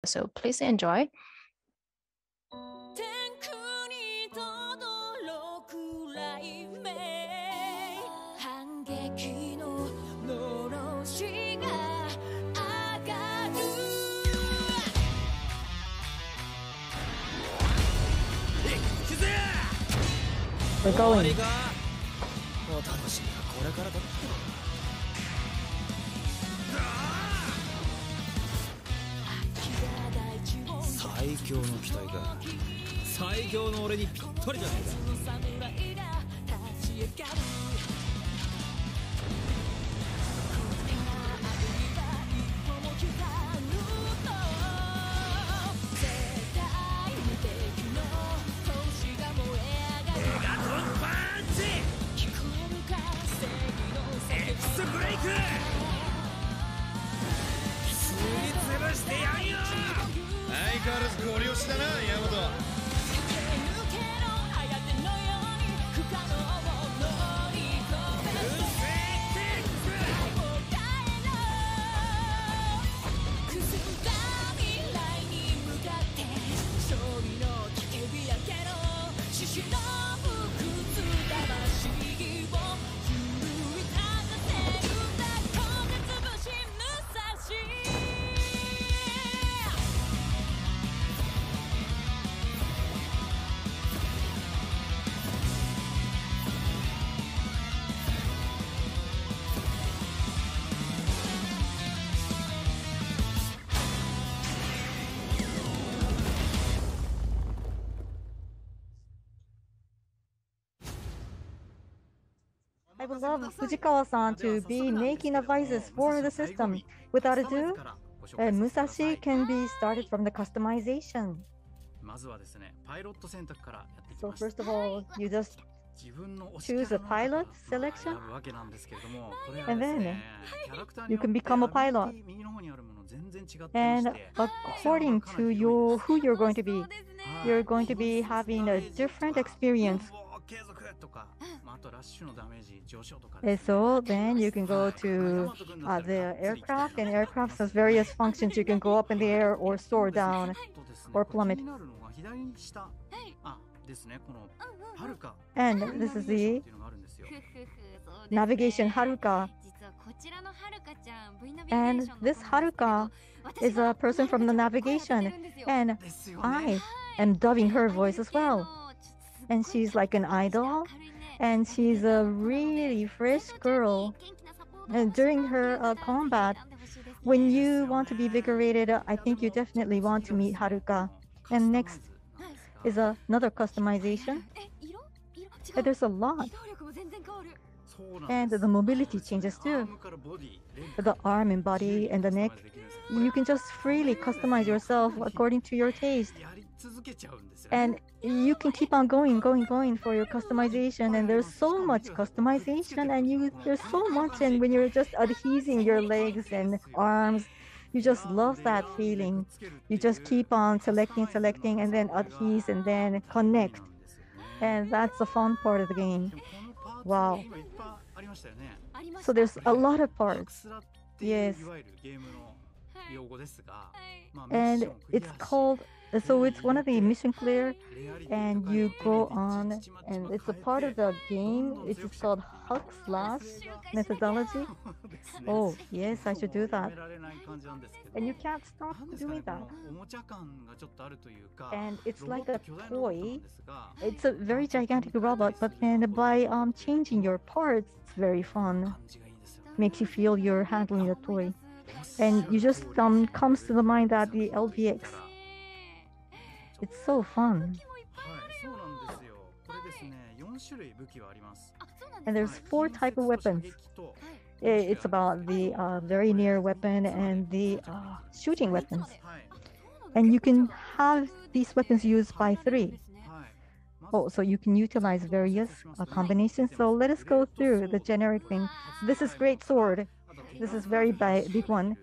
So please enjoy. We're going. I would love Fujikawa-san to be making advices for the system. Without ado, Musashi can be started from the customization. So first of all, you just choose a pilot selection, and then you can become a pilot. And according to who you're going to be having a different experience. So then you can go to the aircraft, and aircraft has various functions. You can go up in the air or soar down or plummet. And this is the navigation Haruka. And this Haruka is a person from the navigation, and I am dubbing her voice as well. And she's like an idol, and she's a really fresh girl. And during her combat, when you want to be invigorated, I think you definitely want to meet Haruka. And next is another customization. And there's a lot. And the mobility changes too. The arm and body and the neck. You can just freely customize yourself according to your taste. And you can keep on going for your customization. And there's so much customization, and there's so much. And when you're just adhesing your legs and arms, you just love that feeling. You just keep on selecting, and then adhese, and then connect. And that's the fun part of the game. Wow. So there's a lot of parts. Yes. And it's called, so it's one of the mission clear, and you go on, and it's a part of the game. It's called hug slash methodology. Oh, yes, I should do that. And you can't stop doing that. And it's like a toy. It's a very gigantic robot, but then by changing your parts, it's very fun. Makes you feel you're handling a toy. And you just comes to the mind that the LVX. It's so fun. And there's 4 types of weapons. It's about the very near weapon and the shooting weapons. And you can have these weapons used by 3. Oh, so you can utilize various combinations. So let us go through the generic thing. This is great sword. This is very big one.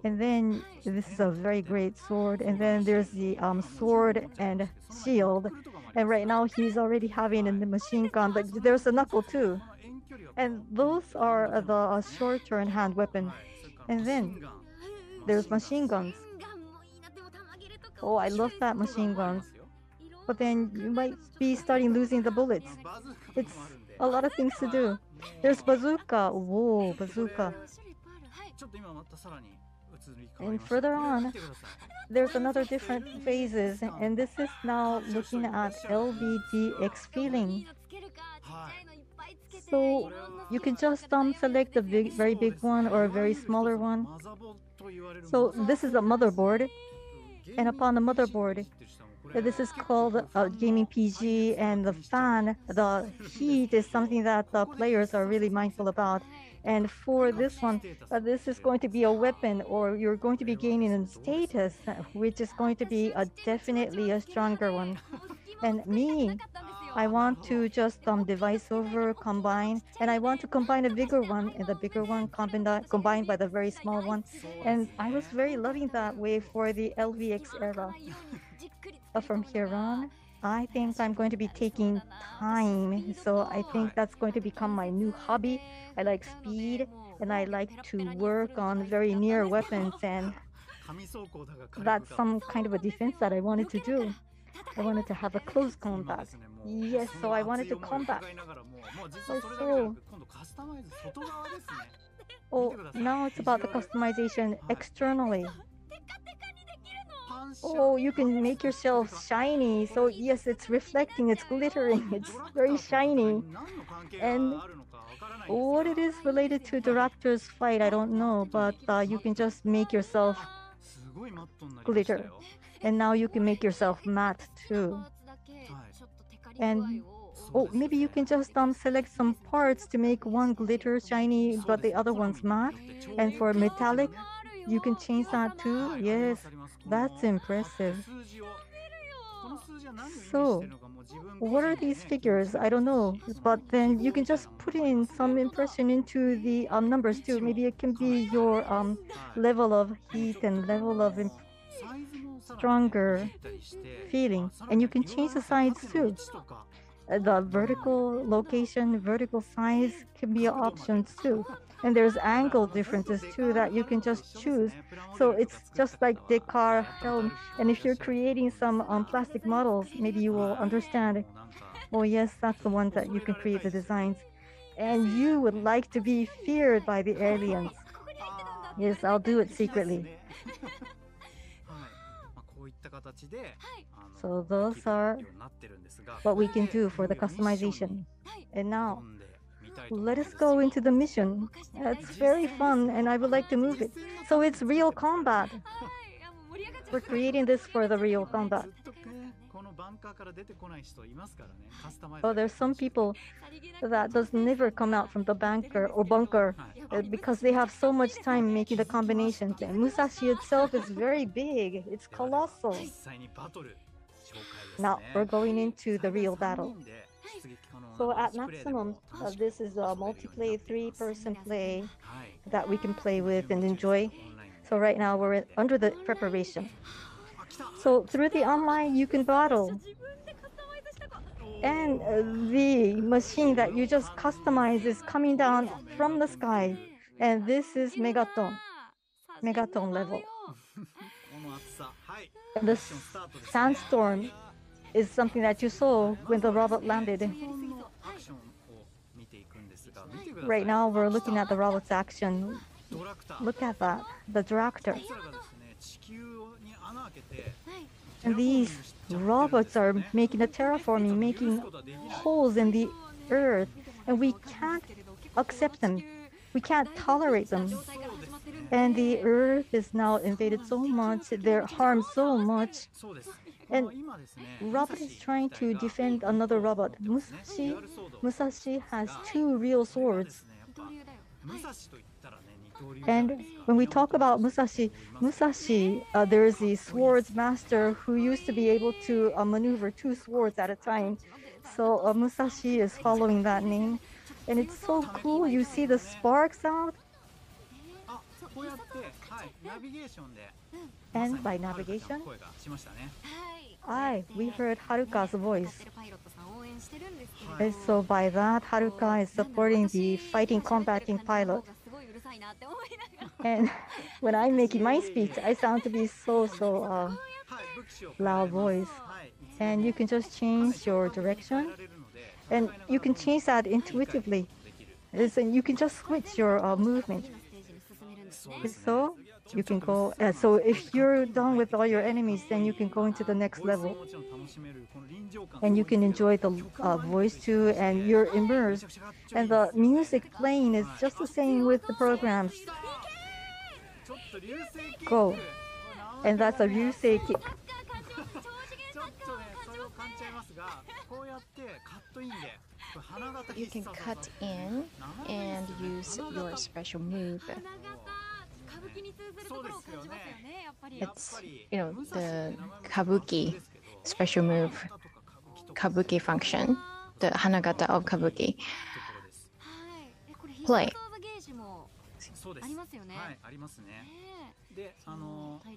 And then this is a very great sword. And then there's the sword and shield. And right now he's already having a machine gun, but there's a knuckle too. And those are the short-term hand weapons. And then there's machine guns. Oh, I love that machine guns. But then you might be starting losing the bullets. It's a lot of things to do. There's bazooka. Whoa, bazooka. And further on, there's another different phases, and this is now looking at LVDX feeling. So you can just select a very big one or a very smaller one. So this is a motherboard, and upon the motherboard, this is called a gaming PG, and the fan, the heat is something that the players are really mindful about. And for this one, this is going to be a weapon, or you're going to be gaining a status, which is going to be definitely a stronger one. And me, I want to just device over, combine, and I want to combine a bigger one, and the bigger one combined by the very small one. And I was very loving that way for the LVX era. But from here on, I think I'm going to be taking time. So I think that's going to become my new hobby. I like speed, and I like to work on very near weapons, and that's some kind of a defense that I wanted to do. I wanted to have a close combat. Yes, so I wanted to combat. Oh, now it's about the customization externally. Oh, you can make yourself shiny. So yes, it's reflecting, it's glittering, it's very shiny. And what it is related to the raptor's fight, I don't know, but you can just make yourself glitter. And now you can make yourself matte too. And oh, maybe you can just select some parts to make one glitter shiny, but the other one's matte. And for metallic, you can change that too. Yes, that's impressive. So, what are these figures? I don't know. But then you can just put in some impression into the numbers too. Maybe it can be your level of heat and level of stronger feeling. And you can change the sides too. The vertical location, vertical size can be options too. And there's angle differences too that you can just choose. So it's just like Descartes helm. And if you're creating some plastic models, maybe you will understand. Oh yes, that's the one that you can create the designs. And you would like to be feared by the aliens. Yes, I'll do it secretly. So those are what we can do for the customization. And now, let us go into the mission. It's very fun, and I would like to move it. So it's real combat. We're creating this for the real combat. Oh, there's some people that does never come out from the bunker because they have so much time making the combinations. And Musashi itself is very big. It's colossal. Now we're going into the real battle. So at maximum, this is a multiplayer 3-person play that we can play with and enjoy. So right now we're under the preparation. So through the online, you can battle. And the machine that you just customize is coming down from the sky. And this is Megaton level. And the sandstorm is something that you saw when the robot landed. Right now we're looking at the robot's action. Look at that, the tractor. And these robots are making a terraforming, making holes in the earth, and we can't accept them. We can't tolerate them. And the earth is now invaded so much, they're harmed so much. And robot is trying to defend another robot. Musashi has 2 real swords. And when we talk about Musashi, there is the swords master who used to be able to maneuver 2 swords at a time. So Musashi is following that name. And it's so cool. You see the sparks out. And by navigation, we heard Haruka's voice. And so by that, Haruka is supporting the fighting combating pilot. And when I'm making my speech, I sound to be so loud voice. And you can just change your direction. And you can change that intuitively. And you can just switch your movement. So you can go. So if you're done with all your enemies, then you can go into the next level. And you can enjoy the voice too, and you're immersed. And the music playing is just the same with the programs. Go. And that's a Ryusei kick. You can cut in and use your special move. It's, the kabuki special move, kabuki function, the hanagata of kabuki. Play.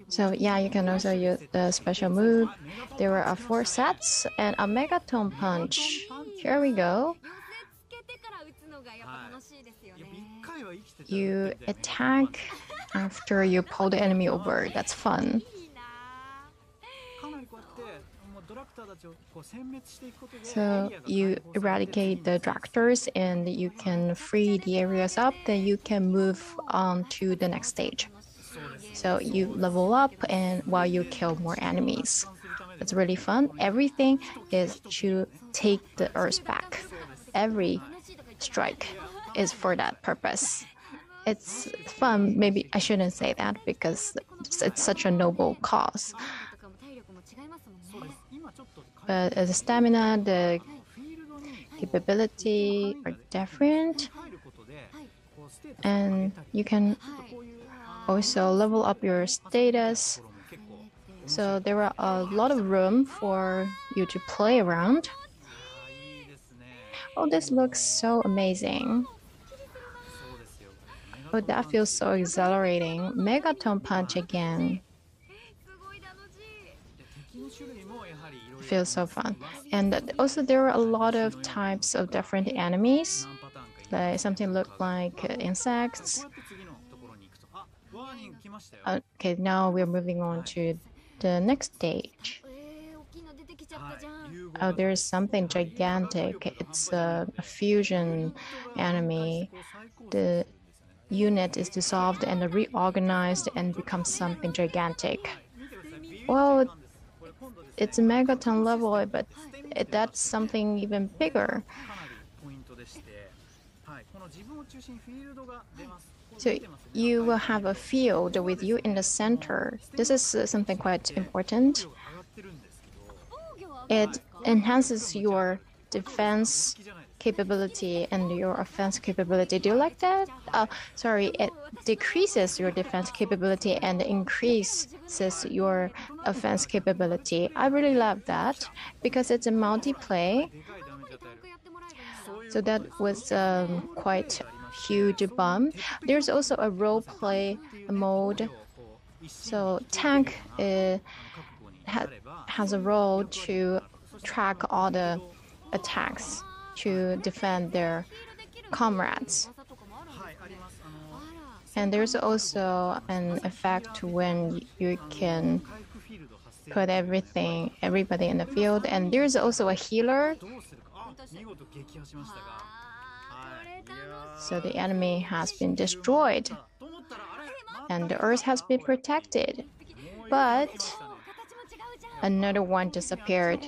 So yeah, you can also use the special move. There are 4 sets and a Megaton punch. Here we go. You attack after you pull the enemy over. That's fun. So you eradicate the tractors and you can free the areas up, then you can move on to the next stage. So you level up and while you kill more enemies. It's really fun. Everything is to take the Earth back. Every strike is for that purpose. It's fun. Maybe I shouldn't say that because it's such a noble cause. But the stamina, the capability are different. And you can also level up your status. So there are a lot of room for you to play around. Oh, this looks so amazing. Oh, that feels so exhilarating. Megaton punch again. Feels so fun. And also there are a lot of types of different enemies. Like something look like insects. Okay, now we're moving on to the next stage. Oh, there's something gigantic. It's a fusion enemy. The unit is dissolved and reorganized and becomes something gigantic. Well, it's a Megaton level, but that's something even bigger. So you will have a field with you in the center. This is something quite important. It enhances your defense capability and your offense capability. Do you like that? Sorry, it decreases your defense capability and increases your offense capability. I really love that because it's a multiplayer. So that was quite huge bump. There's also a role play mode. So tank has a role to track all the attacks to defend their comrades. And there's also an effect when you can put everybody in the field. And there's also a healer. So the enemy has been destroyed and the Earth has been protected. But another one disappeared.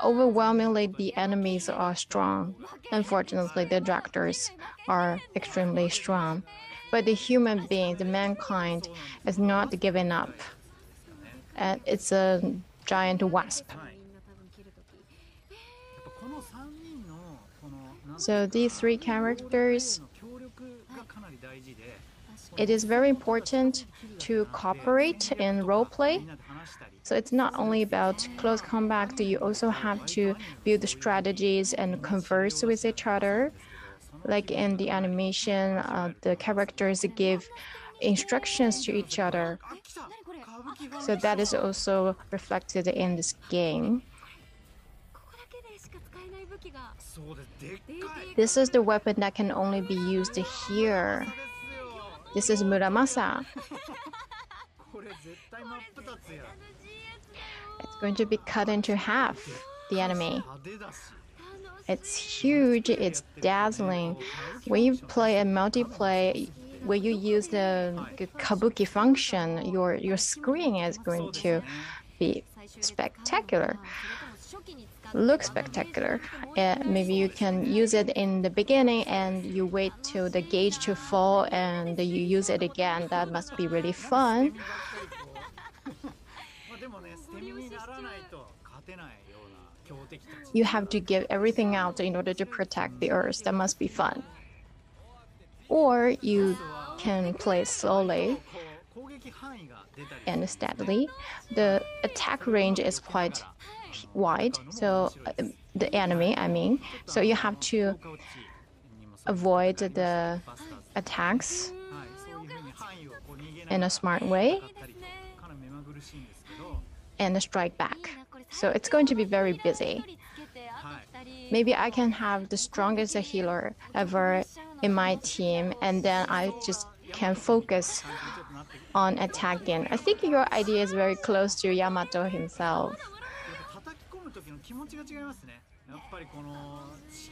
Overwhelmingly, the enemies are strong. Unfortunately, the tractors are extremely strong. But the human being, the mankind, is not giving up. And it's a giant wasp. So these 3 characters, it is very important to cooperate in roleplay. So it's not only about close combat, you also have to build strategies and converse with each other. Like in the animation, the characters give instructions to each other. So that is also reflected in this game. This is the weapon that can only be used here. This is Muramasa. It's going to be cut into half, the enemy. It's huge, it's dazzling. When you play a multiplayer, when you use the kabuki function, your screen is going to be spectacular. Look spectacular. Maybe you can use it in the beginning and you wait till the gauge to fall and you use it again. That must be really fun. You have to give everything out in order to protect the earth. That must be fun. Or you can play slowly and steadily. The attack range is quite wide, so the enemy, I mean, so you have to avoid the attacks in a smart way and strike back. So it's going to be very busy. Maybe I can have the strongest healer ever in my team, and then I just can focus on attacking. I think your idea is very close to Yamato himself.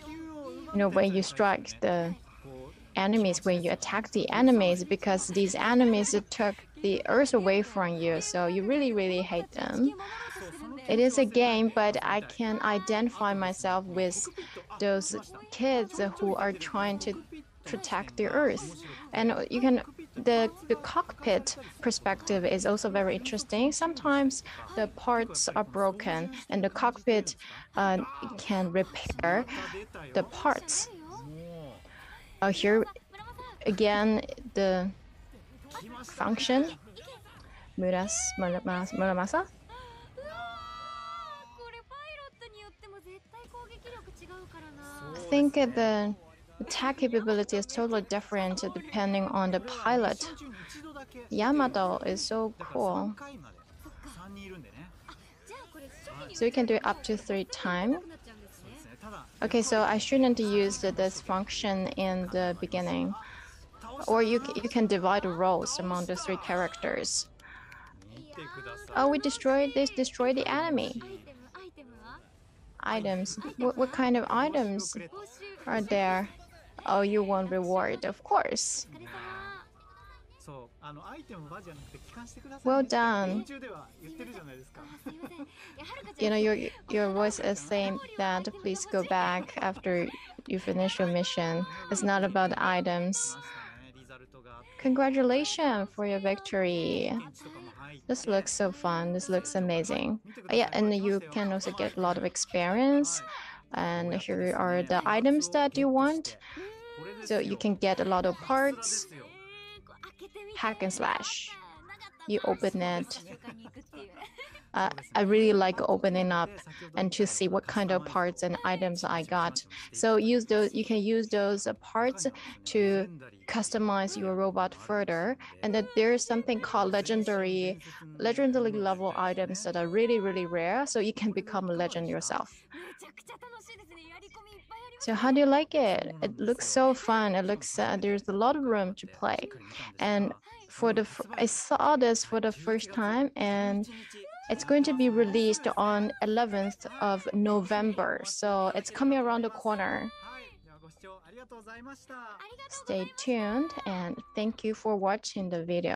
You know, when you strike the enemies, when you attack the enemies, because these enemies took the earth away from you, so you really hate them. It is a game, but I can identify myself with those kids who are trying to protect the earth. And you can, the cockpit perspective is also very interesting. Sometimes the parts are broken and the cockpit can repair the parts. Here again, the function Muramasa. I think the attack capability is totally different depending on the pilot. Yamato is so cool. So you can do it up to 3 times. Okay, so I shouldn't use this function in the beginning. Or you can divide roles among the 3 characters. Oh, we destroy the enemy. Items. What kind of items are there? Oh, you want reward, of course. Well done. You know, your voice is saying that please go back after you finish your mission. It's not about items. Congratulations for your victory. This looks so fun. This looks amazing. Yeah, and you can also get a lot of experience. And here are the items that you want. So you can get a lot of parts. Hack and slash. You open it. I really like opening up and to see what kind of parts and items I got. So use those. You can use those parts to customize your robot further. And then there's something called legendary level items that are really rare. So you can become a legend yourself. So how do you like it? It looks so fun. It looks there's a lot of room to play. And I saw this for the first time, and it's going to be released on 11th of November. So it's coming around the corner. Stay tuned and thank you for watching the video.